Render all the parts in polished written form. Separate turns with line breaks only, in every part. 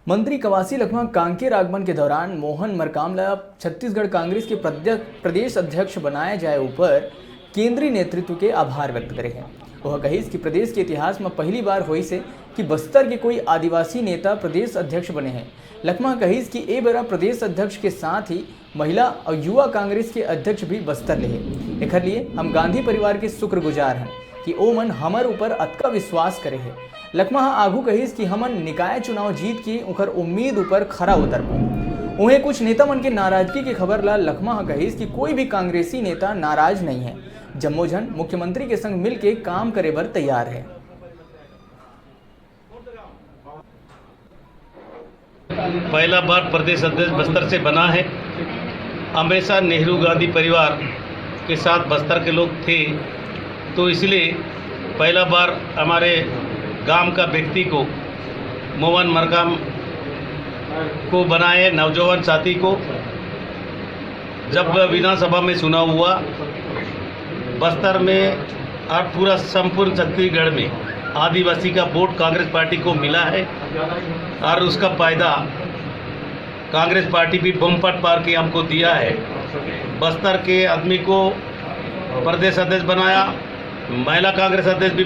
मंत्री कवासी लखमा कांकेर आगमन के दौरान मोहन मरकामला छत्तीसगढ़ कांग्रेस के प्रदेश अध्यक्ष बनाए जाए ऊपर केंद्रीय नेतृत्व के आभार व्यक्त करे हैं। वह कहिस कि प्रदेश के इतिहास में पहली बार हुई से कि बस्तर के कोई आदिवासी नेता प्रदेश अध्यक्ष बने हैं। लखमा कहिस कि ए बेरा प्रदेश अध्यक्ष के साथ ही महिला और युवा कांग्रेस के अध्यक्ष भी बस्तर ले हैं। एकर लिए हम गांधी परिवार के शुक्रगुजार हैं कि ओ मन हमर ऊपर अतका विश्वास करे है। लखमा आगू कहिस कि हमन निकाय चुनाव जीत के उनकर उम्मीद ऊपर खरा उतर पाए। उन्हें कुछ नेता मन के नाराजगी की खबर ला लखमा कहिस कि कोई भी कांग्रेसी नेता नाराज नहीं है। जम्मो जन मुख्यमंत्री के संग मिल के काम करे बर तैयार है।
पहला बार प्रदेश अध्यक्ष बस्तर से बना है। हमेशा नेहरू गांधी परिवार के साथ बस्तर के लोग थे, तो इसलिए पहला बार हमारे गांव का व्यक्ति को मोहन मरकाम को बनाए, नौजवान साथी को। जब विधानसभा में चुनाव हुआ, बस्तर में और पूरा संपूर्ण छत्तीसगढ़ में आदिवासी का वोट कांग्रेस पार्टी को मिला है और उसका फायदा कांग्रेस पार्टी भी बम्पर पार के हमको दिया है। बस्तर के आदमी को प्रदेश अध्यक्ष बनाया, महिला कांग्रेस अध्यक्ष भी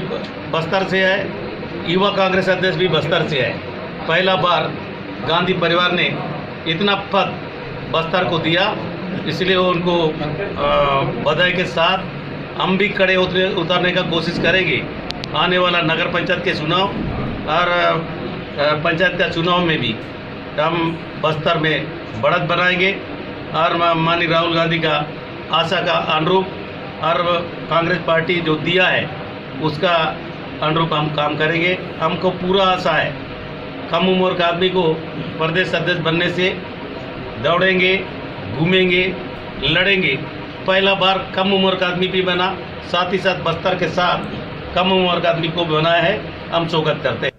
बस्तर से है, युवा कांग्रेस अध्यक्ष भी बस्तर से है। पहला बार गांधी परिवार ने इतना पद बस्तर को दिया, इसलिए उनको बधाई के साथ हम भी खड़े उतरने का कोशिश करेंगे। आने वाला नगर पंचायत के चुनाव और पंचायत का चुनाव में भी हम बस्तर में बढ़त बनाएंगे और माननीय राहुल गांधी का आशा का अनुरूप और कांग्रेस पार्टी जो दिया है उसका अनुरूप हम काम करेंगे। हमको पूरा आशा है कम उम्र का आदमी को प्रदेश अध्यक्ष बनने से दौड़ेंगे, घूमेंगे, लड़ेंगे। पहला बार कम उम्र का आदमी भी बना, साथ ही साथ बस्तर के साथ कम उम्र का आदमी को बनाया है। हम स्वागत करते हैं।